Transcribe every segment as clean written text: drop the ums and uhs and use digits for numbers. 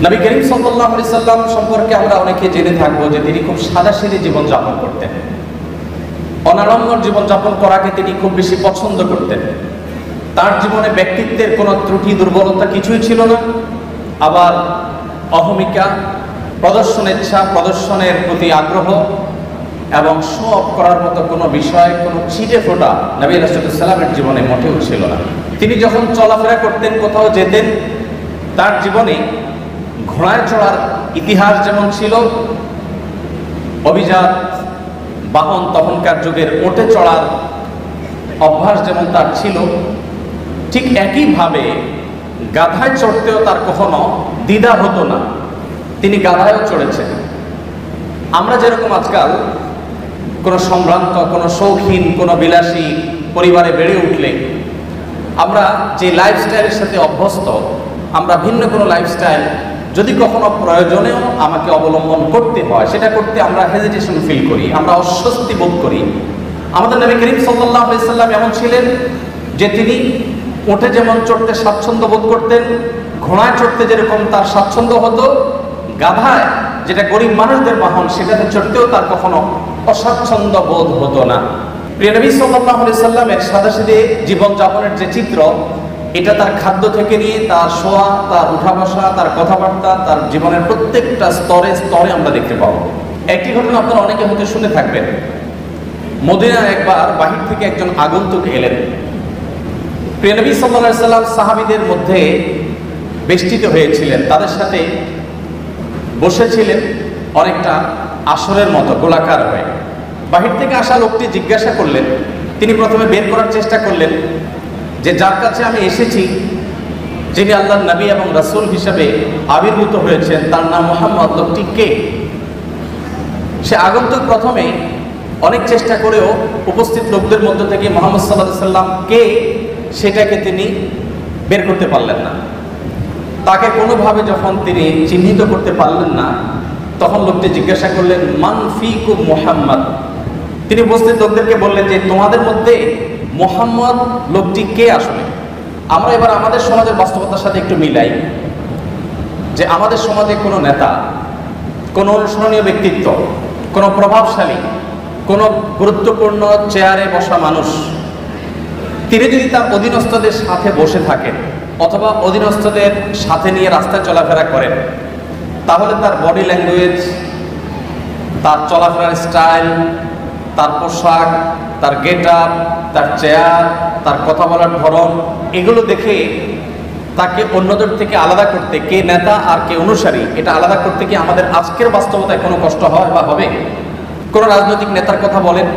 নবী করিম সাল্লাল্লাহু আলাইহি সাল্লাম সম্পর্কে আমরা অনেকে জেনে থাকবো যে তিনি খুব সাদাসিধে জীবনযাপন করতেন। অনাড়ম্বর জীবনযাপন করাকে তিনি খুব বেশি পছন্দ করতেন। তার জীবনে ব্যক্তিত্বের কোনো ত্রুটি দুর্বলতা কিছুই ছিল না। আবার অহমিকা, প্রদর্শনেচ্ছা, প্রদর্শনের প্রতি আগ্রহ এবং শো অফ করার মতো কোনো বিষয়, কোনো ছিটে ফোটা নবী রাসূলুল্লাহ সাল্লামের জীবনে মোটেও ছিল না। তিনি যখন চলাফেরা করতেন, কোথাও যেতেন, তার জীবনে ঘোড়ায় চড়ার ইতিহাস যেমন ছিল, অভিজাত বাহন তখনকার যুগের ওটে চড়ার অভ্যাস যেমন তার ছিল, ঠিক একইভাবে গাধায় চড়তেও তার কখনো দ্বিধা হতো না। তিনি গাধায়ও চড়েছেন। আমরা যেরকম আজকাল কোনো সম্ভ্রান্ত, কোনো শৌখিন, কোনো বিলাসী পরিবারে বেড়ে উঠলে আমরা যে লাইফস্টাইলের সাথে অভ্যস্ত, আমরা ভিন্ন কোনো লাইফস্টাইল যদি কখনো প্রয়োজনেও আমাকে অবলম্বন করতে হয়, সেটা করতে আমরা হেজিটেশন ফিল করি, আমরা অস্বস্তি বোধ করি। আমাদের নবী করিম সাল্লাল্লাহু আলাইহি সাল্লাম এমন ছিলেন যে তিনি উঠে যেমন চড়তে স্বাচ্ছন্দ্য বোধ করতেন, ঘোড়ায় চড়তে যেরকম তার স্বাচ্ছন্দ্য হতো, গাধায়, যেটা গরিব মানুষদের বাহন, সেটাতে চড়তেও তার কখনো অস্বাচ্ছন্দ্য বোধ হতো না। প্রিয় নবী সাল্লাল্লাহু আলাইহি সাল্লামের সাদাসিধে জীবনযাপনের যে চিত্র, এটা তার খাদ্য থেকে নিয়ে তার শোয়া, তার উঠা বসা, তার কথাবার্তা, তার জীবনের প্রত্যেকটা স্তরে স্তরে আমরা দেখতে পাবো। একটি ঘটনা আপনারা অনেকে হয়তো শুনে থাকবেন। মদিনায় একবার বাহির থেকে একজন আগন্তুক এলেন। প্রিয় নবী সাল্লাল্লাহু আলাইহি সাল্লাম সাহাবীদের মধ্যে বেষ্টিত হয়েছিলেন, তাদের সাথে বসেছিলেন অনেকটা আসরের মতো গোলাকার হয়ে। বাহির থেকে আসা লোকটি জিজ্ঞাসা করলেন, তিনি প্রথমে বের করার চেষ্টা করলেন যে যার কাছে আমি এসেছি, যিনি আল্লাহর নবী এবং রাসূল হিসেবে আবির্ভূত হয়েছেন, তার নাম মুহাম্মদ, লোকটি কে? সে আগন্তুক প্রথমে অনেক চেষ্টা করেও উপস্থিত লোকদের মধ্যে থেকে মুহাম্মদ সাল্লাল্লাহু আলাইহি সাল্লাম কে সেটাকে তিনি বের করতে পারলেন না। তাকে কোনোভাবে যখন তিনি চিহ্নিত করতে পারলেন না, তখন লোকটি জিজ্ঞাসা করলেন, মান ফিকুম মুহাম্মদ। তিনি উপস্থিত লোকদেরকে বললেন যে তোমাদের মধ্যে মুহাম্মদ লোকটি কে আসলে? আমরা এবার আমাদের সমাজের বাস্তবতার সাথে একটু মিলাই যে আমাদের সমাজে কোনো নেতা, কোনো অনুসরণীয় ব্যক্তিত্ব, কোনো প্রভাবশালী, কোনো গুরুত্বপূর্ণ চেয়ারে বসা মানুষ, তিনি যদি তার অধীনস্থদের সাথে বসে থাকেন অথবা অধীনস্থদের সাথে নিয়ে রাস্তায় চলাফেরা করেন, তাহলে তার বডি ল্যাঙ্গুয়েজ, তার চলাফেরার স্টাইল, তার পোশাক, তার গেট আপ, তার চেয়ার, তার কথা বলার ধরন, এগুলো দেখে তাকে অন্যদের থেকে আলাদা করতে, কে নেতা আর কে অনুসারী, এটা আলাদা করতে কি আমাদের আজকের বাস্তবতায় কোনো কষ্ট হয় বা হবে? কোনো রাজনৈতিক নেতার কথা বলেন,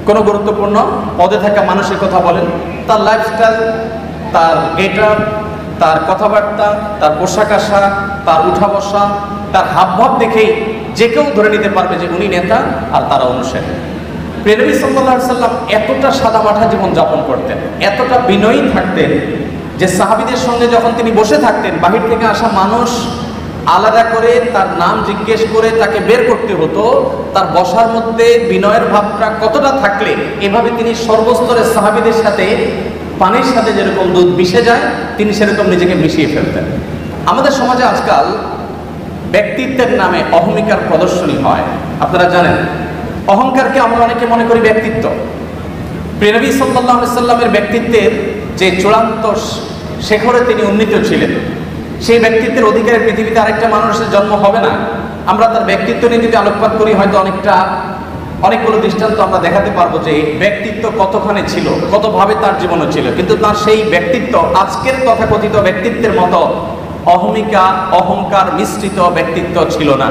কোনো গুরুত্বপূর্ণ পদে থাকা মানুষের কথা বলেন, তার লাইফস্টাইল, তার গেট আপ, তার কথাবার্তা, তার পোশাক আশাক, তার উঠা বসা, তার হাবভাব দেখেই যে কেউ ধরে নিতে পারবে যে উনি নেতা আর তারা অনুসারী। প্রিয় নবী সাল্লাল্লাহু আলাইহি সাল্লাম এতটা সাদামাঠা জীবন যাপন করতেন, এতটা বিনয়ী থাকতেন যে সাহাবীদের সঙ্গে যখন তিনি বসে থাকতেন, বাহির থেকে আসা মানুষ আলাদা করে তার নাম জিজ্ঞেস করে তাকে বের করতে হতো। তার বসার মধ্যে বিনয়ের ভাবটা কতটা থাকলে এভাবে তিনি সর্বস্তরের সাহাবীদের সাথে পানির সাথে যেরকম দুধ মিশে যায়, তিনি সেরকম নিজেকে মিশিয়ে ফেলতেন। আমাদের সমাজে আজকাল ব্যক্তিত্বের নামে অহমিকার প্রদর্শনী হয়। আপনারা জানেন, অহংকারকে আমরা অনেকে মনে করি ব্যক্তিত্ব। প্রিয় নবী সাল্লাল্লাহু আলাইহি সাল্লামের ব্যক্তিত্বের যে চূড়ান্ত শেখরে তিনি উন্নীত ছিলেন, সেই ব্যক্তিত্বের অধিকারে পৃথিবীতে আরেকটা মানুষের জন্ম হবে না। আমরা তার ব্যক্তিত্ব নিয়ে যদি আলোকপাত করি, হয়তো অনেকগুলো দৃষ্টান্ত আমরা দেখাতে পারবো যে ব্যক্তিত্ব কতখানি ছিল, কতভাবে তার জীবনও ছিল, কিন্তু তার সেই ব্যক্তিত্ব আজকের তথাকথিত ব্যক্তিত্বের মতো অহমিকা, অহংকার মিশ্রিত ব্যক্তিত্ব ছিল না।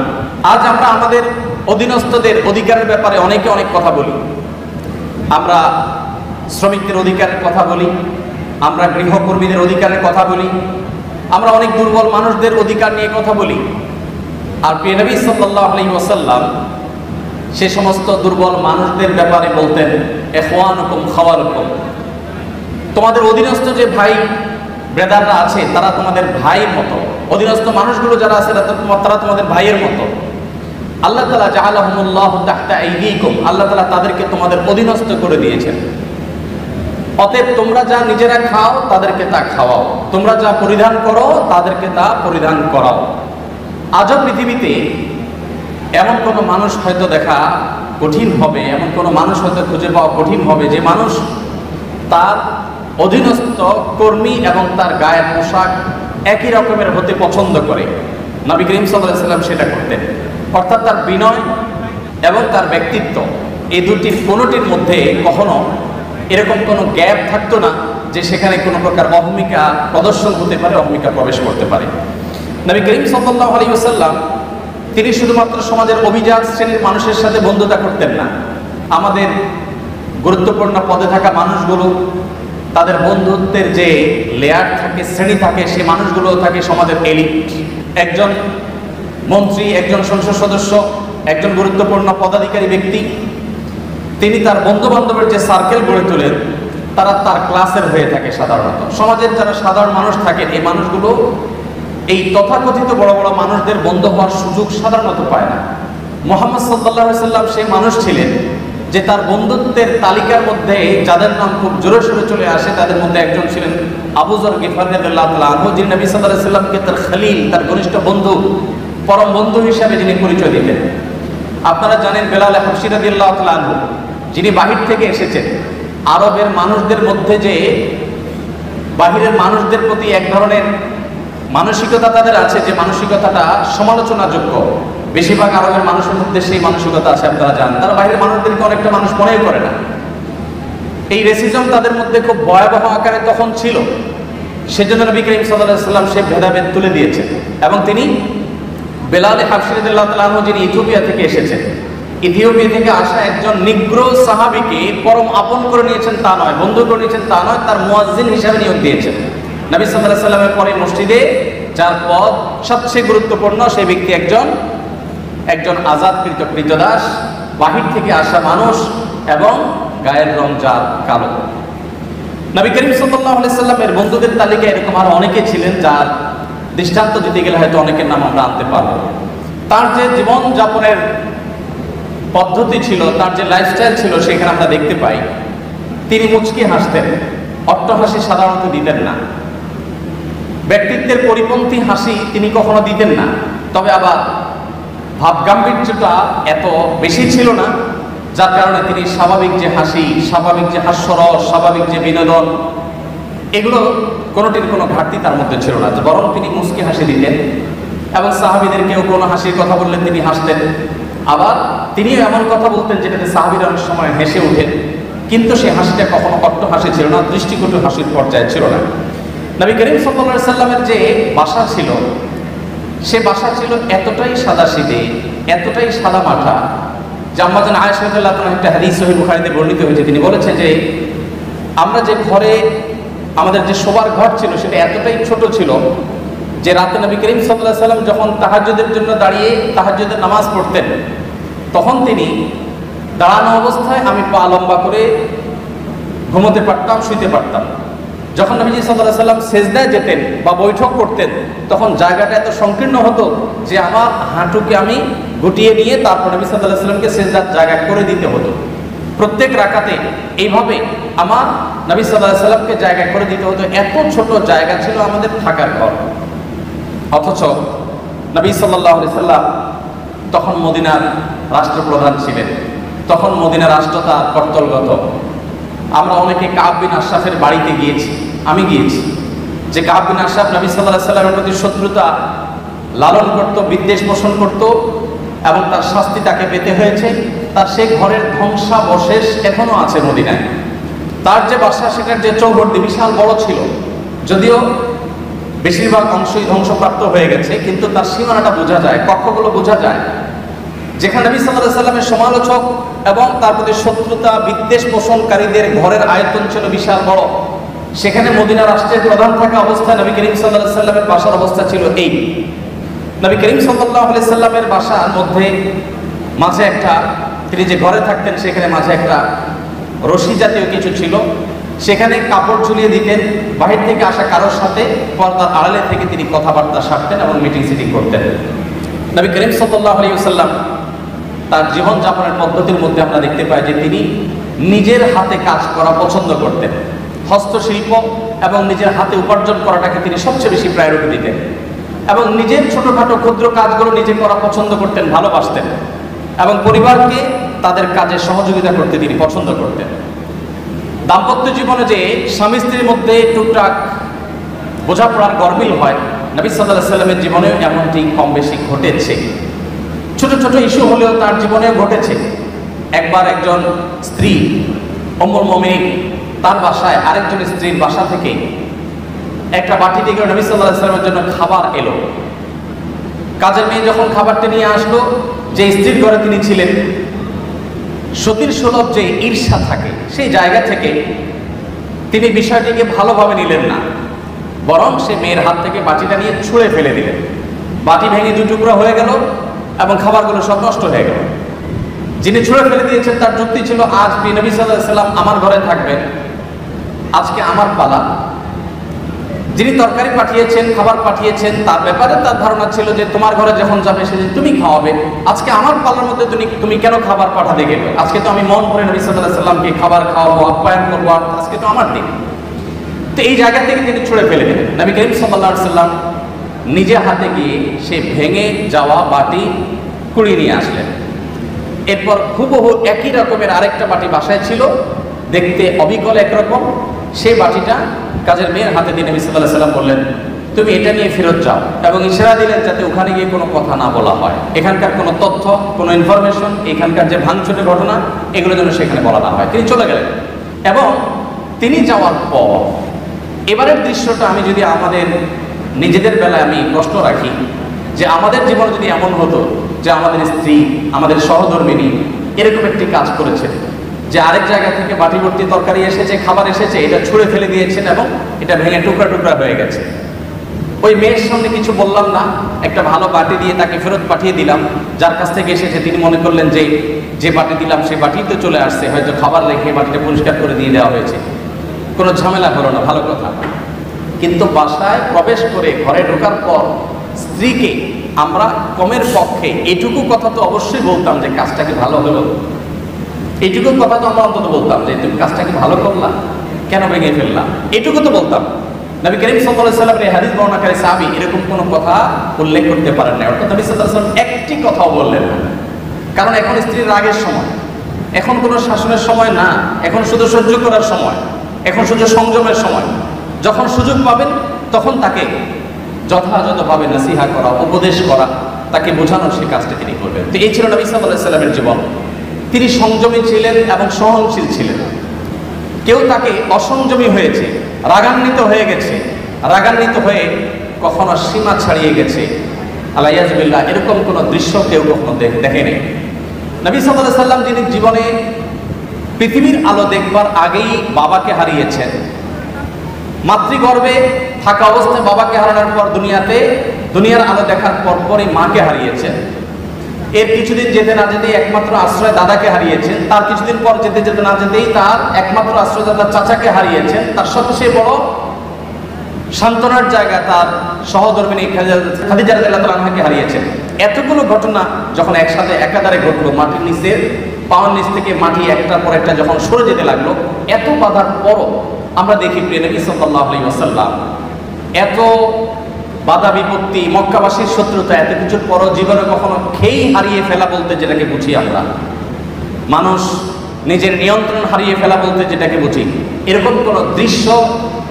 আজ আমরা আমাদের অধীনস্থদের অধিকারের ব্যাপারে অনেকে অনেক কথা বলি। আমরা শ্রমিকদের অধিকারের কথা বলি, আমরা গৃহকর্মীদের অধিকারের কথা বলি, আমরা অনেক দুর্বল মানুষদের অধিকার নিয়ে কথা বলি। আর প্রিয় নবী সাল্লাল্লাহু আলাইহি ওয়াসাল্লাম সে সমস্ত দুর্বল মানুষদের ব্যাপারে বলতেন, ইখওয়ানুকুম খাওয়ালুকুম, তোমাদের অধীনস্থ যে ভাই ব্রাদাররা আছে তারা তোমাদের ভাইয়ের মতো, অধীনস্থ মানুষগুলো যারা আছে তারা তোমাদের ভাইয়ের মতো। আল্লাহ তাআলা জাআলাহুমুল্লাহু তাহতা আইদিকুম, আল্লাহ তাআলা তাদেরকে তোমাদের অধীনস্থ করে দিয়েছেন। অতএব তোমরা যা নিজেরা খাও তাদেরকে তা খাওয়াও, তোমরা যা পরিধান করো তাদেরকে তা পরিধান করাও। আজও পৃথিবীতে এমন কোনো মানুষ হয়তো দেখা কঠিন হবে, এমন কোনো মানুষ হয়তো খুঁজে পাওয়া কঠিন হবে যে মানুষ তার অধীনস্থ কর্মী এবং তার গায়ের পোশাক একই রকমের হতে পছন্দ করে। নবী করিম সাল্লাল্লাহু আলাইহি ওয়াসাল্লাম সেটা করতেন। অর্থাৎ তার বিনয় এবং তার ব্যক্তিত্ব, এই দুটির কোনোটির মধ্যে কখনো এরকম কোনো গ্যাপ থাকতো না যে সেখানে কোনো প্রকার অহমিকা প্রদর্শন হতে পারে, অহমিকা প্রবেশ করতে পারে। নবী করিম সাল্লাল্লাহু আলাইহি ওয়াসাল্লাম তিনি শুধুমাত্র সমাজের অভিজাত শ্রেণীর মানুষের সাথে বন্ধুতা করতেন না, আমাদের গুরুত্বপূর্ণ পদে থাকা মানুষগুলো, তাদের বন্ধুত্বের যে লেয়ার থাকে, শ্রেণী থাকে, সেই মানুষগুলো থাকে সমাজের এলিট। একজন মন্ত্রী, একজন সংসদ সদস্য, একজন গুরুত্বপূর্ণ পদাধিকারী ব্যক্তি, তিনি তার বন্ধু বান্ধবের যে সার্কেল গড়ে তোলেন তারা তার ক্লাসের হয়ে থাকে। সাধারণত সমাজের যারা সাধারণ মানুষ থাকেন, এই মানুষগুলো এই তথাকথিত বড় বড় মানুষদের বন্ধু হওয়ার সুযোগ সাধারণত পায় না। মুহাম্মদ সাল্লাল্লাহু আলাইহি ওয়াসাল্লাম সেই মানুষ ছিলেন যে তার বন্ধুত্বের তালিকার মধ্যে যাদের নাম খুব জোরে সোরে চলে আসে তাদের মধ্যে একজন ছিলেন আবু যর গিফারী রাদিয়াল্লাহু তাআলা আনহু, যিনি নবী সাল্লাল্লাহু আলাইহি ওয়াসাল্লামকে তার খলিল, তার ঘনিষ্ঠ বন্ধু, পরম বন্ধু হিসাবে যিনি পরিচয় দিতেন। আপনারা জানেন বেলাল হাবশী রাদিয়াল্লাহু তাআলা আনহু, যিনি বাহির থেকে এসেছেন। আরবের মানুষদের মধ্যে যে বাহিরের মানুষদের প্রতি এক ধরনের মানসিকতা তাদের আছে, যে মানসিকতাটা সমালোচনাযোগ্য, বেশিরভাগ আরবের মানুষের মধ্যে সেই মানসিকতা আছে। আপনারা জানেন তারা বাইরের মানুষদেরকে অনেকটা মানুষ মনেই করে না। এই রেসিজম তাদের মধ্যে খুব ভয়াবহ আকারে তখন ছিল। সেজন্য নবী করিম সাল্লাল্লাহু আলাইহি ওয়াসাল্লাম সেই ভেদাভেদ তুলে দিয়েছেন এবং তিনি বেলাল হাবশী রাদিয়াল্লাহু তাআলা আনহু, যিনি ইথিওপিয়া থেকে এসেছেন, ইথিওপিয়া থেকে আসা একজন নিগ্রো সাহাবীকে পরম আপন করে নিয়েছেন তা নয়, বন্ধু করে নিয়েছেন তা নয়, তার মুয়াজ্জিন হিসাবে নিয়োগ দিয়েছেন। নবী সাল্লাল্লাহু আলাইহি ওয়াসাল্লামের পরে মসজিদে যার পদ সবচেয়ে গুরুত্বপূর্ণ, সেই ব্যক্তি একজন আজাদকৃত কৃতদাস, বাহির থেকে আসা মানুষ এবং গায়ের রং যার কালো। নবী করিম সাল্লাল্লাহু আলাইহি ওয়াসাল্লামের বন্ধুদের তালিকায় এরকম আরো অনেকে ছিলেন, যার দৃষ্টান্ত দিতে গেলে হয়তো অনেকের নাম আমরা আনতে পারবো। তার যে জীবন যাপনের পদ্ধতি ছিল, তার যে লাইফস্টাইল ছিল, সেখানে আমরা দেখতে পাই তিনি মুচকি হাসতেন, অট্টহাসি সাধারণত দিতেন না, ব্যক্তিত্বের পরিপন্থী হাসি তিনি কখনো দিতেন না। তবে আবার ভাবগাম্ভীর্যটা এত বেশি ছিল না, যার কারণে তিনি স্বাভাবিক যে হাসি, স্বাভাবিক যে হাস্যরস, স্বাভাবিক যে বিনোদন, এগুলো কোনোটির কোনো ঘাটতি তার মধ্যে ছিল না, বরং তিনি মুচকি হাসি দিতেন এবং সাহাবীদেরকেও কোনো হাসির কথা বললে তিনি হাসতেন। আবার তিনিও এমন কথা বলতেন যেটাতে সাহাবীরা অনেক সময় হেসে ওঠেন, কিন্তু সেই হাসিটা কখনো কট্ট হাসি ছিল না, দৃষ্টিকটু হাসির পর্যায়ে ছিল না। নবী করিম সাল্লাল্লাহু আলাইহি ওয়াসাল্লামের যে বাসা ছিল, সে বাসা ছিল এতটাই সাদাসিধে, এতটাই সাদা মাঠা, যে আম্মা জান আয়েশা রাদিয়াল্লাহু তাআলা একটা হাদিস সহিহ বুখারীতে বর্ণিত হয়েছে। তিনি বলেছেন যে আমরা যে ঘরে, আমাদের যে শোবার ঘর ছিল, সেটা এতটাই ছোট ছিল যে রাতে নবী করিম সাল্লাল্লাহু আলাইহি ওয়াসাল্লাম যখন তাহাজ্জুদের জন্য দাঁড়িয়ে তাহাজ্জুদের নামাজ পড়তেন, তখন তিনি দাঁড়ানো অবস্থায় আমি পা লম্বা করে ঘুমোতে পারতাম, শুইতে পারতাম। যখন নবীজি সাল্লাল্লাহু আলাইহি ওয়াসাল্লাম সেজদায় যেতেন বা বৈঠক করতেন, তখন জায়গাটা এত সংকীর্ণ হতো যে আমার হাঁটুকে আমি গুটিয়ে নিয়ে তারপর নবী সাল্লাল্লাহু আলাইহি ওয়াসাল্লামকে সেজদার জায়গা করে দিতে হতো। প্রত্যেক রাকাতে এইভাবে আমার নবী সাল্লাল্লাহু আলাইহি ওয়াসাল্লামকে জায়গা করে দিতে হতো। এত ছোট জায়গা ছিল আমাদের থাকার ঘর। অথচ নবী সাল্লাল্লাহু আলাইহি ওয়াসাল্লাম তখন মদিনার রাষ্ট্রপ্রধান ছিলেন, তখন মদিনার রাষ্ট্র তার কর্তলগত। আমরা অনেকে কাব বিন আশরাফের বাড়িতে গিয়েছি, আমি গিয়েছি, যে কাব বিন আশরাফ নবী সাল্লাল্লাহু আলাইহি ওয়াসাল্লামের প্রতি শত্রুতা লালন করত, বিদ্বেষ পোষণ করত এবং তার শাস্তি তাকে পেতে হয়েছে। তার সেই ঘরের ধ্বংসাবশেষ এখনো আছে মদিনায়। তার যে বাসা, সেটার যে চৌহদ্দি বিশাল বড় ছিল, যদিও বেশিরভাগ অংশই ধ্বংসপ্রাপ্ত হয়ে গেছে, কিন্তু তার সীমানাটা বোঝা যায়, কক্ষগুলো বোঝা যায়। যেখানে নবী সাল্লাল্লাহু আলাইহি ওয়াসাল্লামের সমালোচক এবং তার প্রতি শত্রুতা বিদ্বেষ পোষণকারীদের ঘরের আয়তন ছিল বিশাল বড়, সেখানে মদিনা রাষ্ট্রের প্রধান থাকা অবস্থায় নবী করিম সাল্লাল্লাহু আলাইহি ওয়াসাল্লামের বাসার অবস্থা ছিল এই। নবী করিম সাল্লাল্লাহু আলাইহি ওয়াসাল্লামের বাসার মধ্যে মাঝে একটা, তিনি যে ঘরে থাকতেন সেখানে মাঝে একটা রশি জাতীয় কিছু ছিল, সেখানে কাপড় ঝুলিয়ে দিতেন। বাহির থেকে আসা কারোর সাথে পর্দার আড়ালে থেকে তিনি কথাবার্তা সারতেন এবং মিটিং সিটিং করতেন। নবী করিম সাল্লাল্লাহু আলাইহি ওয়াসাল্লাম তার জীবনযাপনের পদ্ধতির মধ্যে আমরা দেখতে পাই যে তিনি নিজের হাতে কাজ করা পছন্দ করতেন। হস্তশিল্প এবং নিজের হাতে উপার্জন করাটাকে তিনি সবচেয়ে বেশি প্রায়োরিটি দিতেন। এবং নিজের ছোটখাটো ক্ষুদ্র কাজগুলো নিজে করা পছন্দ করতেন, ভালোবাসতেন, এবং পরিবারকে তাদের কাজে সহযোগিতা করতে তিনি পছন্দ করতেন। দাম্পত্য জীবনে যে স্বামী স্ত্রীর মধ্যে টুকটাক বোঝাপড়ার গরমিল হয়, নবী সাল্লাল্লাহু আলাইহি ওয়াসাল্লামের জীবনেও এমনটি কম বেশি ঘটেছে। ছোট ছোট ইস্যু হলেও তার জীবনেও ঘটেছে। একবার একজন স্ত্রী উম্মুল মুমিনিন তার বাসায় আরেকজন স্ত্রীর বাসা থেকে একটা বাটি থেকে নবী সাল্লাল্লাহু আলাইহি ওয়াসাল্লামের জন্য খাবার এলো। কাজের মেয়ে যখন খাবারটি নিয়ে আসলো, যে স্ত্রীর ঘরে তিনি ছিলেন, সতীর সুলভ যে ঈর্ষা থাকে সেই জায়গা থেকে তিনি বিষয়টিকে ভালোভাবে নিলেন না, বরং সে মেয়ের হাত থেকে বাটিটা নিয়ে ছুঁড়ে ফেলে দিলেন। বাটি ভেঙে দু টুকরা হয়ে গেল এবং খাবারগুলো সব নষ্ট হয়ে গেল। যিনি ছুঁড়ে ফেলে দিয়েছেন তার যুক্তি ছিল, আজ নবী সাল্লাল্লাহু আলাইহি ওয়াসাল্লাম আমার ঘরে থাকবেন, আজকে আমার পালা। যিনি তরকারি পাঠিয়েছেন, খাবার পাঠিয়েছেন, তার ব্যাপারে তার ধারণা ছিল যে তোমার ঘরে যখন যাবে সেদিন তুমি খাওয়াবে, আজকে আমার পালার মধ্যে তুমি কেন খাবার পাঠাতে গেলে? আজকে তো আমি মন করে নবী সাল্লাল্লাহু আলাইহি ওয়াসাল্লামকে খাবার খাওয়াবো, আপ্যায়ন করবো, আজকে তো আমার দিন। তো এই জায়গা থেকে তিনি ছুঁড়ে ফেলে দিলেন। নবী করিম সাল্লাল্লাহু আলাইহি ওয়াসাল্লাম নিজে হাতে গিয়ে সে ভেঙে যাওয়া বাটি কুড়িয়ে নিয়ে আসলেন। এরপর হুবহু একই রকমের আরেকটা বাটি বাসায় ছিল, দেখতে অবিকল একরকম। সেই বাটিটা কাজের মেয়ের হাতে দিয়ে নবী সাল্লাল্লাহু আলাইহি ওয়াসাল্লাম বললেন, তুমি এটা নিয়ে ফেরত যাও, এবং ইশারা দিলেন যাতে ওখানে গিয়ে কোনো কথা না বলা হয়, এখানকার কোনো তথ্য, কোনো ইনফরমেশন, এখানকার যে ভাঙচুরের ঘটনা, এগুলো যেন সেখানে বলা না হয়। তিনি চলে গেলেন। এবং তিনি যাওয়ার পর এবারের দৃশ্যটা আমি যদি আমাদের নিজেদের বেলায় আমি প্রশ্ন রাখি, যে আমাদের জীবনে যদি এমন হতো যে আমাদের স্ত্রী, আমাদের সহধর্মিণী এরকম একটি কাজ করেছে, যে আরেক জায়গা থেকে বাটি ভর্তি তরকারি এসেছে, খাবার এসেছে, এটা ছুঁড়ে ফেলে দিয়েছেন এবং এটা ভেঙে টুকরা টুকরা হয়ে গেছে। ওই মেয়ের সামনে কিছু বললাম না, একটা ভালো বাটি দিয়ে তাকে ফেরত পাঠিয়ে দিলাম। যার কাছ থেকে এসেছে তিনি মনে করলেন যে বাটি দিলাম সেই বাটি তো চলে আসছে, হয়তো খাবার রেখে বাটিটা পরিষ্কার করে দিয়ে দেওয়া হয়েছে, কোনো ঝামেলা হলো না, ভালো কথা। কিন্তু বাসায় প্রবেশ করে ঘরে ঢোকার পর স্ত্রীকে আমরা কমের পক্ষে এইটুকু কথা তো অবশ্যই বলতাম যে কাজটা কি ভালো হলো, এইটুকু কথা তো আমরা অন্তত বলতাম যে তুমি কাজটা কি ভালো করলা, কেন ভেঙে ফেললাম, এইটুকু তো বলতাম। নবী করিম সাল্লাল্লাহু আলাইহি ওয়াসাল্লামের এই হাদিস বর্ণনাকারী সাহাবী এরকম কোনো কথা উল্লেখ করতে পারেন না। অর্থাৎ নবী সাল্লাল্লাহু আলাইহি ওয়াসাল্লাম একটি কথাও বললেন না। কারণ এখন স্ত্রীর রাগের সময়, এখন কোনো শাসনের সময় না, এখন শুধু সহ্য করার সময়, এখন শুধু সংযমের সময়। যখন সুযোগ পাবেন তখন তাকে যথাযথভাবে নসিহা করা, উপদেশ করা, তাকে বোঝানোর সেই কাজটা তিনি করবেন। তো এই ছিল নবী সাল্লাল্লাহু আলাইহি ওয়াসাল্লামের জীবন। তিনি সংযমী ছিলেন এবং সহনশীল ছিলেন। কেউ তাকে অসংযমী হয়েছে, রাগান্বিত হয়ে গেছে, রাগান্বিত হয়ে কখনো সীমা ছাড়িয়ে গেছে, আলাইয়াজ বিল্লাহ, এরকম কোনো দৃশ্য কেউ কখনো দেখেনি। নবী সাল্লাল্লাহু আলাইহি ওয়াসাল্লাম যিনি জীবনে পৃথিবীর আলো দেখবার আগেই বাবাকে হারিয়েছেন, মাতৃগর্ভে থাকা অবস্থায় বাবাকে হারানোর পর দুনিয়ার আলো দেখার পরপরই মাকে হারিয়েছেন। এর কিছুদিন যেতে না যেতেই একমাত্র আশ্রয় দাদাকে হারিয়েছেন। তার কিছুদিন পর যেতে না যেতেই তার একমাত্র আশ্রয়দাতা চাচাকে হারিয়েছেন। তার সবচেয়ে বড় সান্ত্বনার জায়গা তার সহধর্মিণী খাদিজা রাদিয়াল্লাহু তাআলা আনহাকে হারিয়েছেন। এতগুলো ঘটনা যখন একসাথে একাধারে ঘটলো, মাটির নিচে পাওয়ার নিচ থেকে মাটি একটার পর একটা যখন সরে যেতে লাগলো, এত বাধার পরও আমরা দেখি প্রিয় নবী সাল্লাল্লাহু আলাইহি ওয়াসাল্লাম এত বাধা বিপত্তি, মক্কাবাসীর শত্রুতা, এত কিছুর পরও জীবনে কখনো খেই হারিয়ে ফেলা বলতে যেটাকে বুঝি আমরা, মানুষ নিজের নিয়ন্ত্রণ হারিয়ে ফেলা বলতে যেটাকে বুঝি, এরকম কোনো দৃশ্য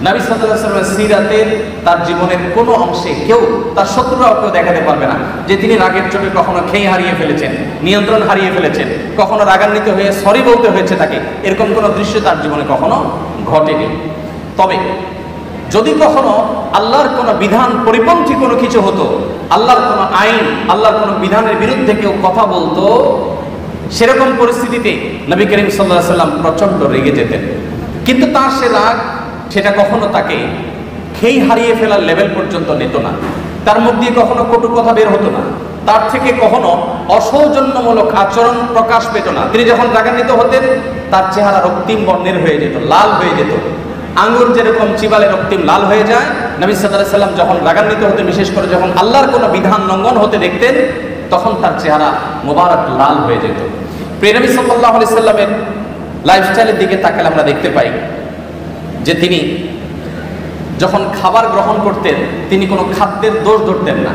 নবী সাল্লাল্লাহু আলাইহি ওয়াসাল্লামের সিরাতের তার জীবনের কোনো অংশে কেউ, তার শত্রুরাও কেউ দেখাতে পারবে না যে তিনি রাগের চোটে কখনো খেই হারিয়ে ফেলেছেন, নিয়ন্ত্রণ হারিয়ে ফেলেছেন, কখনো রাগান্বিত হয়ে সরি বলতে হয়েছে তাকে, এরকম কোনো দৃশ্য তার জীবনে কখনো ঘটেনি। তবে যদি কখনো আল্লাহর কোনো বিধান পরিপন্থী কোনো কিছু হতো, আল্লাহর কোনো আইন, আল্লাহর কোনো বিধানের বিরুদ্ধে কেউ কথা বলতো, সেরকম পরিস্থিতিতে নবী করিম সাল্লাল্লাহু আলাইহি ওয়াসাল্লাম প্রচণ্ড রেগে যেতেন। কিন্তু তার সে রাগ, সেটা কখনো তাকে খেই হারিয়ে ফেলার লেভেল পর্যন্ত নিত না। তার মুখ দিয়ে কখনো কটু কথা বের হতো না, তার থেকে কখনো অসৌজন্যমূলক আচরণ প্রকাশ পেত না। তিনি যখন রাগান্বিত হতেন তার চেহারা রক্তিম বর্ণের হয়ে যেত, লাল হয়ে যেত। আঙ্গুর যেরকম চিবালে রক্তিম লাল হয়ে যায়, নবী সাল্লাল্লাহু আলাইহি ওয়াসাল্লাম যখন রাগান্বিত হতেন, বিশেষ করে যখন আল্লাহর কোনো বিধান লঙ্ঘন হতে দেখতেন, তখন তার চেহারা মোবারক লাল হয়ে যেত। প্রিয় নবী সাল্লাল্লাহু আলাইহি ওয়াসাল্লামের লাইফস্টাইলের দিকে তাকালে আমরা দেখতে পাই যে তিনি যখন খাবার গ্রহণ করতেন তিনি কোনো খাদ্যের দোষ ধরতেন না।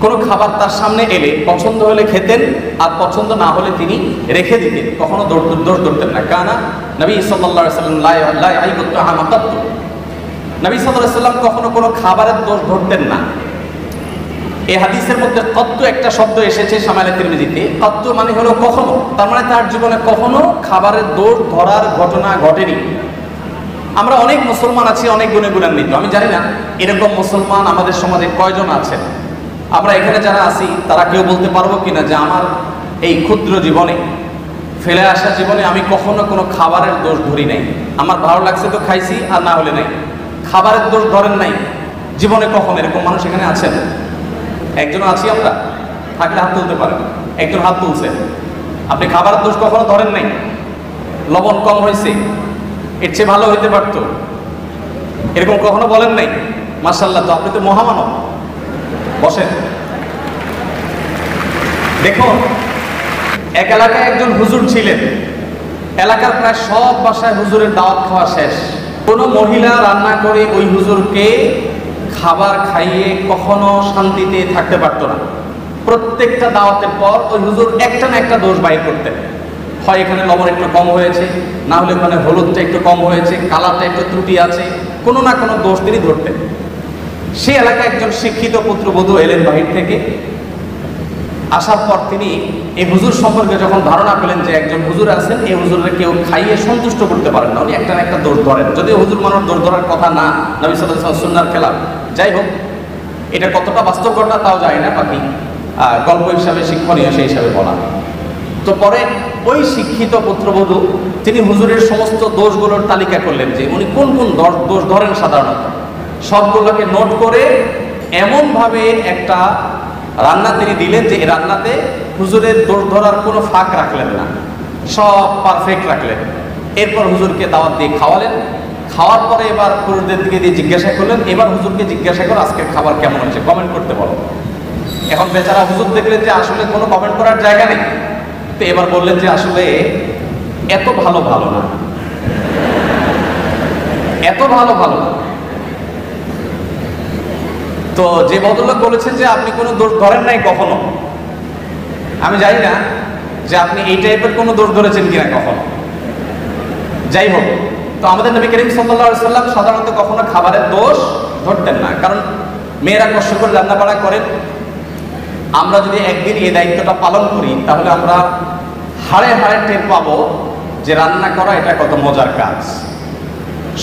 কোনো খাবার তার সামনে এলে পছন্দ হলে খেতেন, আর পছন্দ না হলে তিনি রেখে দিতেন, কখনো দোষ ধরতেন না। কানা নবী সাল্লাল্লাহু আলাইহি ওয়াসাল্লাম লা ইয়াইবু তাআমা কাত্তু, নবী সাল্লাল্লাহু আলাইহি ওয়াসাল্লাম কখনো কোনো খাবারের দোষ ধরতেন না। এই হাদিসের মধ্যে কত্তু একটা শব্দ এসেছে শামাইলে তিরমিজিতে। কত্তু মানে হলো কখনো, তার মানে তার জীবনে কখনো খাবারের দোষ ধরার ঘটনা ঘটেনি। আমরা অনেক মুসলমান আছি, অনেক গুণে গুণান্বিত। আমি জানি না এরকম মুসলমান আমাদের সমাজে কয়জন আছেন। আমরা এখানে যারা আছি তারা কেউ বলতে পারবো কিনা যে আমার এই ক্ষুদ্র জীবনে, ফেলে আসা জীবনে আমি কখনো কোনো খাবারের দোষ ধরি নাই। আমার ভালো লাগছে তো খাইছি, আর না হলে নাই। খাবারের দোষ ধরেন নাই জীবনে কখনো, এরকম মানুষ এখানে আছেন? একজন আছি আমরা? থাকলে হাত তুলতে পারেন। একজন হাত তুলছে। আপনি খাবারের দোষ কখনো ধরেন নাই? লবণ কম হয়েছে, এর চেয়ে ভালো হইতে পারতো, এরকম কখনো বলেন নাই? মাশাআল্লাহ, তো আপনি তো মহামানব। বসেন। দেখুন, এক এলাকায় একজন হুজুর ছিলেন। এলাকার প্রায় সব বাসায় হুজুরের দাওয়াত খাওয়া শেষ। কোনো মহিলা রান্না করে ওই হুজুরকে খাবার খাইয়ে কখনো শান্তিতে থাকতে পারতো না। প্রত্যেকটা দাওয়াতের পর ওই হুজুর একটা না একটা দোষ বাইর করতেন। হয় এখানে লবণ একটু কম হয়েছে, না হলে ওখানে হলুদটা একটু কম হয়েছে, কালারটা একটু ত্রুটি আছে, কোনো না কোনো দোষ তিনি ধরতেন। সেই এলাকায় একজন শিক্ষিত পুত্রবধূ এলেন বাহির থেকে। আসার পর তিনি এই হুজুর সম্পর্কে যখন ধারণা পেলেন যে একজন হুজুর আছেন, এই হুজুরের কেউ খাইয়ে সন্তুষ্ট করতে পারেন না, উনি একটা না একটা দোষ ধরেন। যদিও হুজুর মানুষ দোষ ধরার কথা না, নবী সাল্লাল্লাহু আলাইহি ওয়াসাল্লাম সুন্নাহর খেলাফ। যাই হোক, এটা কতটা বাস্তব ঘটনা তাও যায় না, বাকি গল্প হিসাবে শিক্ষণীয় সেই হিসাবে বলা। তো পরে ওই শিক্ষিত পুত্রবধূ তিনি হুজুরের সমস্ত দোষগুলোর তালিকা করলেন যে উনি কোন কোন দোষ ধরেন সাধারণত। সবগুলোকে নোট করে এমনভাবে একটা রান্না তিনি দিলেন যে এই রান্নাতে হুজুরের দোষ ধরার কোনো ফাঁক রাখলেন না, সব পারফেক্ট রাখলেন। এরপর হুজুরকে দাওয়াত দিয়ে খাওয়ালেন। খাওয়ার পরে এবার পুরুষদের দিকে দিয়ে জিজ্ঞাসা করলেন, এবার হুজুরকে জিজ্ঞাসা করো আজকের খাবার কেমন হয়েছে, কমেন্ট করতে বলো। এখন বেচারা হুজুর দেখলেন যে আসলে কোনো কমেন্ট করার জায়গা নেই, তো এবার বললেন যে আসলে এত ভালো না, এত ভালো না। তো যে ভদ্রলোক বলেছেন যে আপনি কোনো দোষ ধরেন নাই কখনো, আমি জানি না যে আপনি এই টাইপের কোনো দোষ ধরেছেন কিনা কখনো। যাই হোক, তো আমাদের নবী করিম সাল্লাল্লাহু আলাইহি ওয়াসাল্লাম সাধারণত কখনো খাবারের দোষ ধরতেন না, কারণ মেয়েরা কষ্ট করে রান্না বাড়া করেন। আমরা যদি একদিন এই দায়িত্বটা পালন করি তাহলে আমরা হাড়ে হাড়ে টের পাবো যে রান্না করা এটা কত মজার কাজ।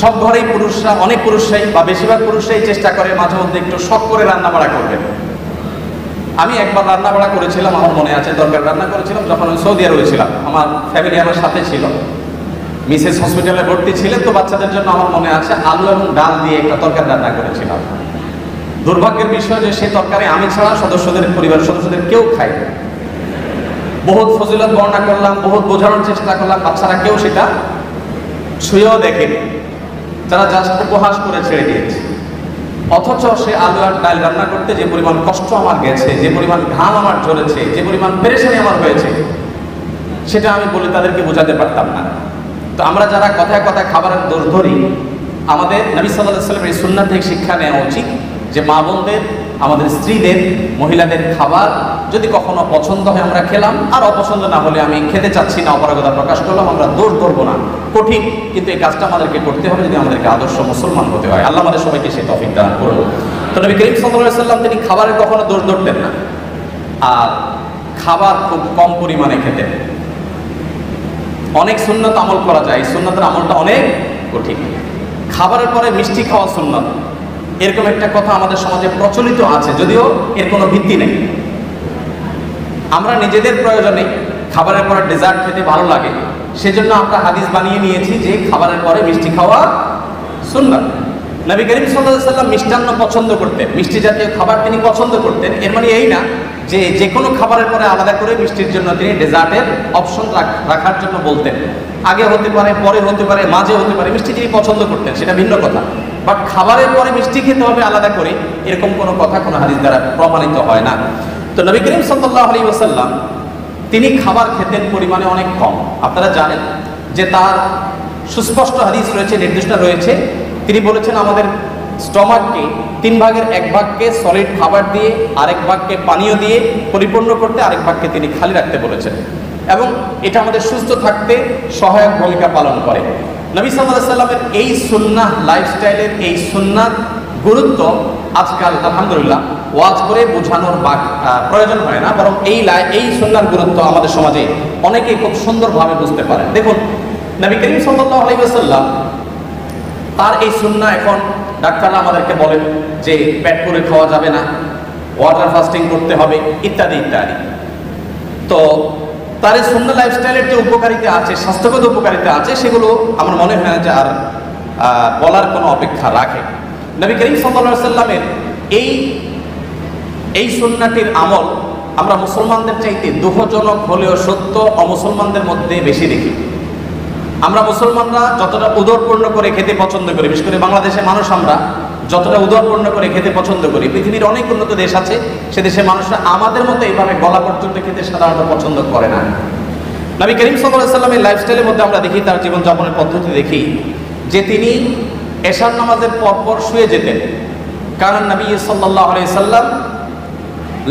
সব ঘরেই পুরুষরা, অনেক পুরুষরাই বা বেশিরভাগ পুরুষরাই চেষ্টা করে মাঝে মধ্যে একটু শখ করে রান্না বাড়া করবেন। আমি একবার রান্না বাড়া করেছিলাম, আমার মনে আছে, দরকার রান্না করেছিলাম যখন আমি সৌদি আরবে ছিলাম। আমার ফ্যামিলি আমার সাথে ছিল, মিসেস হসপিটালে ভর্তি ছিলেন, তো বাচ্চাদের জন্য আমার মনে আছে আলু এবং ডাল দিয়ে একটা তরকারি রান্না করেছিলাম। দুর্ভাগ্যের বিষয় যে সেই তরকারি আমি ছাড়া পরিবারের সদস্যদের কেউ খায়। বহুত ফজিলত বর্ণনা করলাম, বহুত বোঝানোর চেষ্টা করলাম, বাচ্চারা কেউ সেটা ছুঁয়েও দেখেনি, তারা জাস্ট উপহাস করে ছেড়ে দিয়েছে। অথচ সে আলু আর ডাল রান্না করতে যে পরিমাণ কষ্ট আমার গেছে, যে পরিমাণ ঘাম আমার ঝরেছে, যে পরিমাণ পেরেশানি আমার হয়েছে, সেটা আমি বলে তাদেরকে বোঝাতে পারতাম না। তো আমরা যারা কথায় কথায় খাবারের দোষ ধরি, আমাদের নবী সাল্লাল্লাহু আলাইহি ওয়াসাল্লামের এই সুন্নাত থেকে শিক্ষা নেওয়া উচিত যে মা বোনদের, আমাদের স্ত্রীদের, মহিলাদের খাবার যদি কখনো পছন্দ হয় আমরা খেলাম, আর অপছন্দ না হলে আমি খেতে চাচ্ছি না, অপারগতা প্রকাশ করলাম, আমরা দোষ ধরবো না। কঠিন, কিন্তু এই কাজটা আমাদেরকে করতে হবে যদি আমাদেরকে আদর্শ মুসলমান হতে হয়। আল্লাহ আমাদের সবাইকে সেই তৌফিক দান করুন। তো নবী করিম সাল্লাল্লাহু আলাইহি ওয়াসাল্লাম তিনি খাবারের কখনো দোষ ধরতেন না, আর খাবার খুব কম পরিমাণে খেতেন। অনেক সুন্নাত আমল করা যায়, এই সুন্নাতের আমলটা অনেক কঠিন। খাবারের পরে মিষ্টি খাওয়া সুন্নাত, এরকম একটা কথা আমাদের সমাজে প্রচলিত আছে, যদিও এর কোনো ভিত্তি নেই। আমরা নিজেদের প্রয়োজনে খাবারের পরে ডেজার্ট খেতে ভালো লাগে, সেজন্য আমরা হাদিস বানিয়ে নিয়েছি যে খাবারের পরে মিষ্টি খাওয়া সুন্নাত। নবী করিম সাল্লাল্লাহু আলাইহি ওয়াসাল্লাম মিষ্টান্ন পছন্দ করতেন, মিষ্টি জাতীয় খাবার তিনি পছন্দ করতেন। এর মানে এই না যে যে কোনো খাবারের পরে আলাদা করে মিষ্টির জন্য তিনি ডেজার্টের অপশন রাখার জন্য বলতেন। আগে হতে পারে, পরে হতে পারে, মাঝে হতে পারে, মিষ্টি তিনি পছন্দ করতেন, সেটা ভিন্ন কথা। বাট খাবারের পরে মিষ্টি খেতে হবে আলাদা করে, এরকম কোনো কথা কোনো হাদিস দ্বারা প্রমাণিত হয় না। তো নবী করিম সাল্লাল্লাহু আলাইহি ওয়াসাল্লাম তিনি খাবার খেতেন পরিমাণে অনেক কম। আপনারা জানেন যে তার সুস্পষ্ট হাদিস রয়েছে, নির্দেশনা রয়েছে। তিনি বলেছেন আমাদের স্টমাককে 3 ভাগের 1 ভাগকে সলিড খাবার দিয়ে, আরেক ভাগকে পানীয় দিয়ে পরিপূর্ণ করতে, আরেক ভাগকে তিনি খালি রাখতে বলেছেন। এবং এটা আমাদের সুস্থ থাকতে সহায়ক ভূমিকা পালন করে। নবী সাল্লাল্লাহু আলাইহি ওয়াসাল্লামের এই সুন্নাহ লাইফস্টাইলের এই সুন্নাত গুরুত্ব আজকাল আলহামদুলিল্লাহ ওয়াজ করে বোঝানোর প্রয়োজন হয় না, বরং এই সুন্নাহর গুরুত্ব আমাদের সমাজে অনেকেই খুব সুন্দরভাবে বুঝতে পারে। দেখুন, নবী করিম সাল্লাল্লাহু আলাইহি ওয়াসাল্লাম তার এই সুন্নাহ এখন ডাক্তাররা আমাদেরকে বলেন যে পেট পুরে খাওয়া যাবে না, ওয়াটার ফাস্টিং করতে হবে, ইত্যাদি ইত্যাদি। তো তার এই সুন্নাহ লাইফস্টাইলের যে উপকারিতা আছে, স্বাস্থ্যগত উপকারিতা আছে, সেগুলো আমার মনে হয় না যে আর বলার কোনো অপেক্ষা রাখে। নবী করিম সাল্লাল্লাহু আলাইহি ওয়াসাল্লামের এই সুন্নাহটির আমল আমরা মুসলমানদের চাইতে দুঃখজনক হলেও সত্য অমুসলমানদের মধ্যে বেশি দেখি। আমরা মুসলমানরা যতটা উদরপূর্ণ করে খেতে পছন্দ করি, বিশেষ করে বাংলাদেশের মানুষ আমরা যতটা উদরপূর্ণ করে খেতে পছন্দ করি, পৃথিবীর অনেক উন্নত দেশ আছে, সে দেশের মানুষরা আমাদের মতো এইভাবে গলা পর্যন্ত খেতে সাধারণত পছন্দ করে না। নবী করিম সাল্লাল্লাহু আলাইহি ওয়াসাল্লামের লাইফস্টাইলের মধ্যে আমরা দেখি, তার জীবনযাপনের পদ্ধতি দেখি যে তিনি এশার নামাজের পরপর শুয়ে যেতেন। কারণ নবী সাল্লাল্লাহু আলাইহি ওয়াসাল্লাম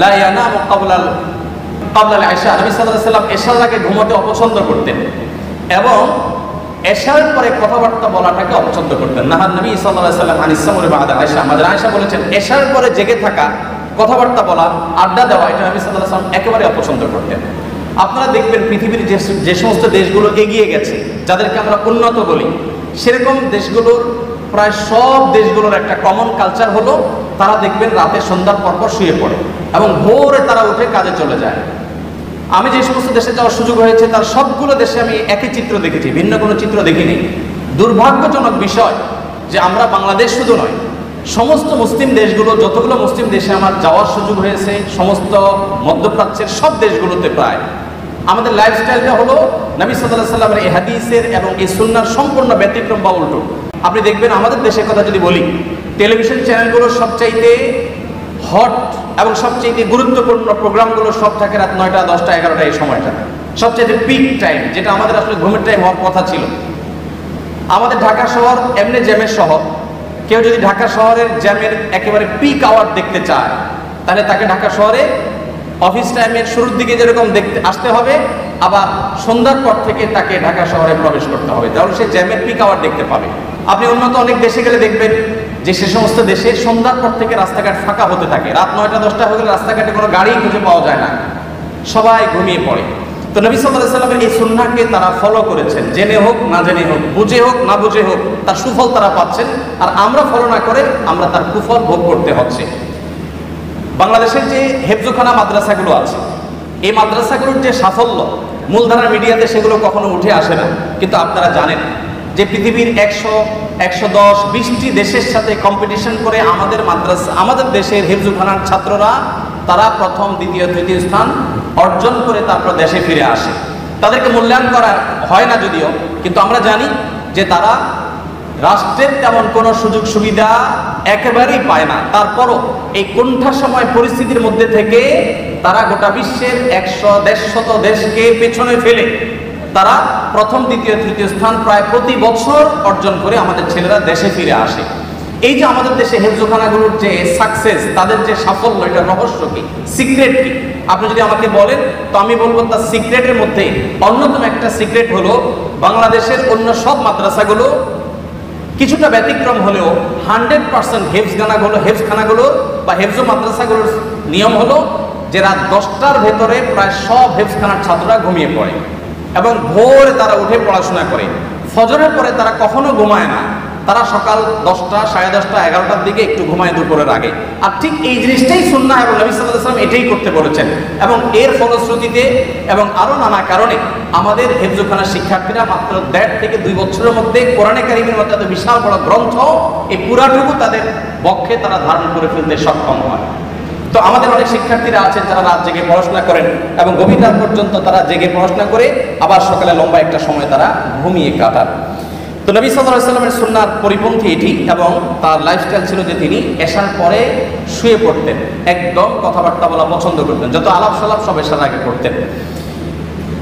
লা ইয়ানামু ক্বাবলা আল-ইশা, নবী সাল্লাল্লাহু আলাইহি ওয়াসাল্লাম এশার আগে ঘুমাতে অপছন্দ করতেন এবং এশার পরে কথাবার্তা বলাটাকে অপছন্দ করতেন। নাহান নবী সাল্লাল্লাহু আলাইহি ওয়াসাল্লাম আনিস সামরি বাদা আয়েশা, আমাদের আয়েশা বলেছেন এশার পরে জেগে থাকা, কথাবার্তা বলা, আড্ডা দেওয়া, এটা নবী সাল্লাল্লাহু আলাইহি ওয়াসাল্লাম একেবারে অপছন্দ করতেন। আপনারা দেখবেন পৃথিবীর যে সমস্ত দেশগুলো এগিয়ে গেছে, যাদেরকে আমরা উন্নত বলি, সেরকম দেশগুলোর প্রায় সব দেশগুলোর একটা কমন কালচার হলো তারা দেখবেন রাতে সন্ধ্যার পরপর শুয়ে পড়ে এবং ভোরে তারা উঠে কাজে চলে যায়। আমি যে সমস্ত দেশে যাওয়ার সুযোগ হয়েছে তার সবগুলো দেশে আমি একই চিত্র দেখেছি, ভিন্ন কোনো চিত্র দেখিনি। দুর্ভাগ্যজনক বিষয় যে আমরা বাংলাদেশ শুধু নয়, সমস্ত মুসলিম দেশগুলো, যতগুলো মুসলিম দেশে আমার যাওয়ার সুযোগ হয়েছে, সমস্ত মধ্যপ্রাচ্যের সব দেশগুলোতে প্রায় আমাদের লাইফস্টাইলটা হলো নবী সাল্লাল্লাহু আলাইহি ওয়াসাল্লামের এই হাদিসের এবং এই সুন্নাহর সম্পূর্ণ ব্যতিক্রম বা উল্টো। আপনি দেখবেন আমাদের দেশের কথা যদি বলি, টেলিভিশন চ্যানেলগুলোর সবচাইতে হট এবং সবচাইতে গুরুত্বপূর্ণ প্রোগ্রামগুলো সব থাকে রাত 9টা, 10টা, 11টা এই সময়টা, সবচাইতে পিক টাইম, যেটা আমাদের আসলে ঘুমের টাইম হওয়ার কথা ছিল। আমাদের ঢাকা শহর এমনি জ্যামের শহর, কেউ যদি ঢাকা শহরের জ্যামের একেবারে পিক আওয়ার দেখতে চায় তাহলে তাকে ঢাকা শহরে অফিস টাইমের শুরুর দিকে যেরকম দেখতে আসতে হবে, আবার সন্ধ্যার পর থেকে তাকে ঢাকা শহরে প্রবেশ করতে হবে, তাহলে সে জ্যামের পিক আওয়ার দেখতে পাবে। আপনি উন্নত অনেক দেশে গেলে দেখবেন যে সে সমস্ত দেশে সন্ধ্যার পর থেকে রাস্তাঘাট ফাঁকা হতে থাকে, রাত 9টা 10টা হয়ে গেলে রাস্তাঘাটে কোনো গাড়ি খুঁজে পাওয়া যায় না, সবাই ঘুমিয়ে পড়ে। তো নবী সাল্লাল্লাহু আলাইহি ওয়াসাল্লামের এই সুন্নাহকে তারা ফলো করেছেন, জেনে হোক না জেনে হোক, বুঝে হোক না বুঝে হোক, তার সুফল তারা পাচ্ছেন, আর আমরা ফলো না করে আমরা তার কুফল ভোগ করতে হচ্ছে। বাংলাদেশের যে হেফজোখানা মাদ্রাসাগুলো আছে, এই মাদ্রাসাগুলোর যে সাফল্য মূলধারার মিডিয়াতে সেগুলো কখনো উঠে আসে না, কিন্তু আপনারা জানেন যে পৃথিবীর 100, 110, 20টি দেশের সাথে কম্পিটিশন করে আমাদের মাদ্রাসা, আমাদের দেশের হেফজোখানার ছাত্ররা তারা প্রথম, দ্বিতীয়, তৃতীয় স্থান অর্জন করে তারপর দেশে ফিরে আসে। তাদেরকে মূল্যায়ন করা হয় না যদিও, কিন্তু আমরা জানি যে তারা রাষ্ট্রের তেমন কোনো সুযোগ সুবিধা একেবারেই পায় না। তারপরও এই কোণঠাসা সময় পরিস্থিতির মধ্যে থেকে তারা গোটা বিশ্বের 100-150 দেশকে পেছনে ফেলে তারা প্রথম, দ্বিতীয়, তৃতীয় স্থান প্রায় প্রতি বছর অর্জন করে আমাদের ছেলেরা দেশে ফিরে আসে। এই যে আমাদের দেশে হেফজোখানাগুলোর যে সাকসেস, তাদের যে সাফল্য, এটা রহস্য কি, সিক্রেট কি? আপনি যদি আমাকে বলেন তো আমি বলবো তার সিক্রেটের মধ্যে অন্যতম একটা সিক্রেট হলো বাংলাদেশের অন্য সব মাদ্রাসাগুলো কিছুটা ব্যতিক্রম হলেও 100% হেফজখানাগুলো বা হেফজো মাদ্রাসাগুলোর নিয়ম হলো যে রাত 10টার ভেতরে প্রায় সব হেফজখানার ছাত্ররা ঘুমিয়ে পড়ে এবং ভোরে তারা উঠে পড়াশোনা করে। ফজরের পরে তারা কখনো ঘুমায় না, তারা সকাল 10টা, 10:30, 11টার দিকে একটু ঘুমায় দুপুরের আগে। আর ঠিক এই জিনিসটাই সুন্নাহ এবং নবী সাল্লাল্লাহু আলাইহি ওয়াসাল্লাম এটাই করতে বলেছেন, এবং এর ফলশ্রুতিতে এবং আরো নানা কারণে আমাদের হেফজোখানার শিক্ষার্থীরা মাত্র 1.5 থেকে 2 বছরের মধ্যে কোরআনে কারীমের মতো এত বিশাল বড় গ্রন্থ এই পুরাটুকু তাদের বক্ষে তারা ধারণ করে ফেলতে সক্ষম হয়। তো আমাদের অনেক শিক্ষার্থীরা আছেন যারা রাত জেগে পড়াশোনা করেন এবং গভীর রাত পর্যন্ত তারা জেগে পড়াশোনা করে আবার সকালে লম্বা একটা সময় তারা ঘুমিয়ে কাটান। তো নবী সাল্লাল্লাহু আলাইহি ওয়াসাল্লামের সুন্নাহর পরিপন্থী এটি, এবং তার লাইফস্টাইল ছিল যে তিনি এশার পরে শুয়ে পড়তেন, একদম কথাবার্তা বলা পছন্দ করতেন, যত আলাপ সালাপ সব এশার আগে করতেন।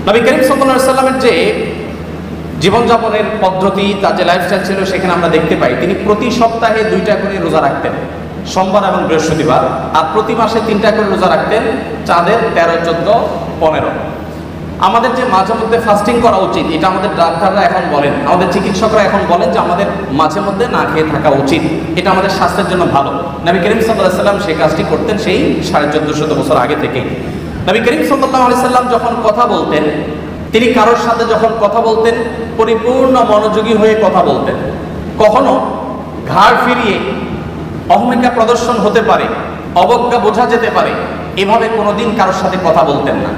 নবী করিম সাল্লাল্লাহু আলাইহি ওয়াসাল্লামের যে জীবনযাপনের পদ্ধতি, তার যে লাইফস্টাইল ছিল সেখানে আমরা দেখতে পাই তিনি প্রতি সপ্তাহে 2টা করে রোজা রাখতেন, সোমবার এবং বৃহস্পতিবার, আর প্রতি মাসে 3টা করে রোজা রাখতেন, চাঁদের 13, 14, 15। আমাদের যে মাঝে মধ্যে ফাস্টিং করা উচিত, এটা আমাদের ডাক্তাররা এখন বলেন, আমাদের চিকিৎসকরা এখন বলেন যে আমাদের মাঝে মধ্যে না খেয়ে থাকা উচিত, এটা আমাদের স্বাস্থ্যের জন্য ভালো। নবী করিম সাল্লাল্লাহু আলাইহি সাল্লাম সেই কাজটি করতেন সেই 1450 বছর আগে থেকে। নবী করিম সাল্লাল্লাহু আলাইহি সাল্লাম যখন কথা বলতেন, তিনি কারোর সাথে যখন কথা বলতেন পরিপূর্ণ মনোযোগী হয়ে কথা বলতেন। কখনো ঘাড় ফিরিয়ে অহমিকা প্রদর্শন হতে পারে, অবজ্ঞা বোঝা যেতে পারে, এভাবে কোনোদিন কারোর সাথে কথা বলতেন না।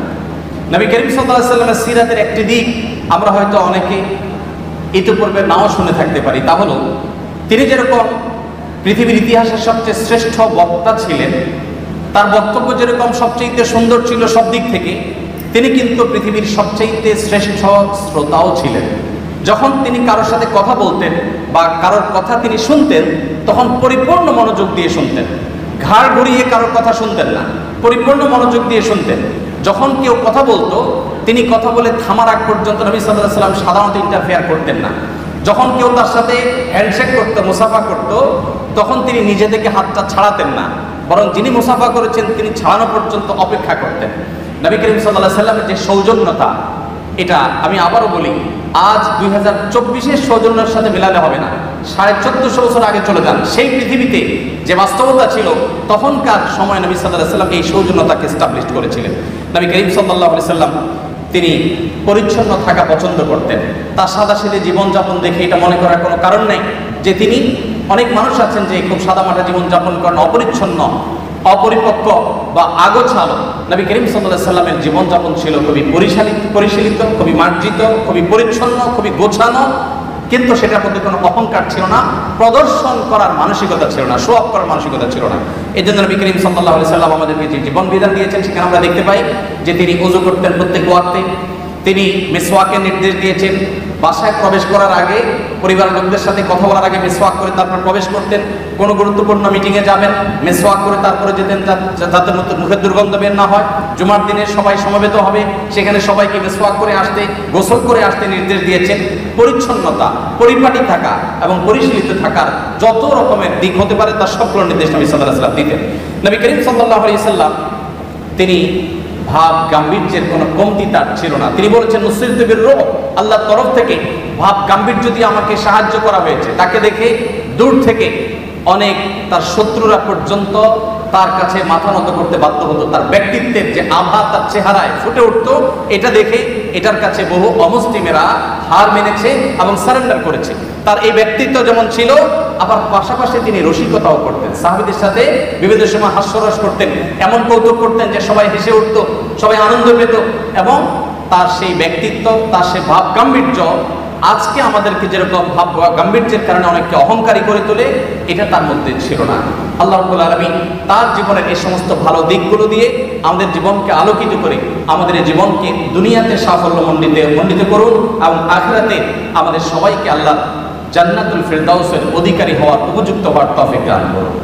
নবী করিম সাল্লাল্লাহু আলাইহি সাল্লামের সিরাতের একটি দিক আমরা হয়তো অনেকে ইতিপূর্বে নাও শুনে থাকতে পারি, তা হলো তিনি যেরকম পৃথিবীর ইতিহাসের সবচেয়ে শ্রেষ্ঠ বক্তা ছিলেন, তার বক্তব্য যেরকম সবচেয়ে সুন্দর ছিল সব দিক থেকে, তিনি কিন্তু পৃথিবীর সবচেয়ে শ্রেষ্ঠ শ্রোতাও ছিলেন। যখন তিনি কারোর সাথে কথা বলতেন বা কারোর কথা তিনি শুনতেন, তখন পরিপূর্ণ মনোযোগ দিয়ে শুনতেন, ঘাড় ঘুরিয়ে কারোর কথা শুনতেন না, পরিপূর্ণ মনোযোগ দিয়ে শুনতেন। যখন কেউ কথা বলতো, তিনি কথা বলে থামার আগ পর্যন্ত নবী সাল্লাল্লাহু আলাইহি সাল্লাম সাধারণত ইন্টারফেয়ার করতেন না। যখন কেউ তার সাথে হ্যান্ডশেক করতো, মুসাফা করতো, তখন তিনি নিজে থেকে হাতটা ছাড়াতেন না, বরং যিনি মুসাফা করেছেন তিনি ছাড়ানো পর্যন্ত অপেক্ষা করতেন। নবী করিম সাল্লাল্লাহু আলাইহি সাল্লামের যে সৌজন্যতা, এটা আমি আবারও বলি, আজ 2024-এর সৌজন্যের সাথে মেলালে হবে না। 1450 বছর আগে চলে যান, সেই পৃথিবীতে যে বাস্তবতা ছিল তখনকার সময় নবী সাল্লাল্লাহু আলাইহি সাল্লাম এই সৌজন্যতাকে এস্টাবলিশ করেছিলেন। নবী করিম সাল্লাল্লাহু আলাইহি সাল্লাম তিনি পরিচ্ছন্ন থাকা পছন্দ করতেন। তার সাদাসিধে জীবনযাপন দেখে এটা মনে করার কোনো কারণ নেই যে তিনি, অনেক মানুষ আছেন যে খুব সাদামাটা জীবনযাপন করেন, অপরিচ্ছন্ন, অপরিপক্ক বা আগোছালো। নবী করিম সাল্লাল্লাহু আলাইহি সাল্লামের জীবনযাপন ছিল খুবই পরিশীলিত, খুবই মার্জিত, খুবই পরিচ্ছন্ন, খুবই গোছানো, কিন্তু সেটার মধ্যে কোনো অহংকার ছিল না, প্রদর্শন করার মানসিকতা ছিল না, শো অফ করার মানসিকতা ছিল না। এই জন্য নবী করিম সাল্লাল্লাহু আলাইহি সাল্লাম আমাদেরকে যে জীবন বিধান দিয়েছেন, সেখানে আমরা দেখতে পাই যে তিনি ওযু করতেন প্রত্যেক ওয়াক্তে, তিনি মিসওয়াকের নির্দেশ দিয়েছেন। বাসায় প্রবেশ করার আগে, পরিবারের লোকদের সাথে কথা বলার আগে মিসওয়াক করে তারপর প্রবেশ করতেন। কোনো গুরুত্বপূর্ণ মিটিংয়ে যাবেন, মিসওয়াক করে তারপরে যেতেন, যাতে মুখের দুর্গন্ধ বের না হয়। জুমার দিনে সবাই সমবেত হবে, সেখানে সবাইকে মিসওয়াক করে আসতে, গোসল করে আসতে নির্দেশ দিয়েছেন। পরিচ্ছন্নতা, পরিপাটি থাকা এবং পরিশীলিত থাকার যত রকমের দিক হতে পারে তার সবগুলো নির্দেশ নবী সাল্লাল্লাহু আলাইহি সাল্লাম দিতেন। নবী করিম সাল্লাল্লাহু আলাইহি সাল্লাম তিনি ভাব গাম্ভীর্যের কোনো কমতি তার ছিল না। তিনি বলেছেন, নুসরিতু বির-রুব, আল্লাহর তরফ থেকে ভাব গাম্ভীর্য দিয়ে আমাকে সাহায্য করা হয়েছে। তাকে দেখে দূর থেকে অনেক তার শত্রুরা পর্যন্ত তার কাছে মাথা নত করতে বাধ্য হতো। তার ব্যক্তিত্বের যে আভা তার চেহারায় ফুটে উঠতো, এটা দেখে এটার কাছে বহু অমুসলিমেরা হার মেনেছে এবং সারেন্ডার করেছে। তার এই ব্যক্তিত্ব যেমন ছিল, আবার পাশাপাশি তিনি রসিকতাও করতেন, সাহাবীদের সাথে বিভিন্ন সময় হাস্যরস করতেন, এমন কৌতুক করতেন যে সবাই হেসে উঠত, সবাই আনন্দ পেত। এবং তার সেই ব্যক্তিত্ব, তার সেই ভাব গাম্ভীর্য আজকে আমাদেরকে যেরকম ভাব গাম্ভীর্যের কারণে অনেককে অহংকারী করে তোলে, এটা তার মধ্যে ছিল না। আল্লাহ রাব্বুল আলামিন তার জীবনের এই সমস্ত ভালো দিকগুলো দিয়ে আমাদের জীবনকে আলোকিত করে আমাদের এই জীবনকে দুনিয়াতে সাফল্য মণ্ডিত করুন এবং আখিরাতে আমাদের সবাইকে আল্লাহ জান্নাতুল ফিরদাউসের অধিকারী হওয়ার উপযুক্ত হওয়ার তৌফিক দান করুন।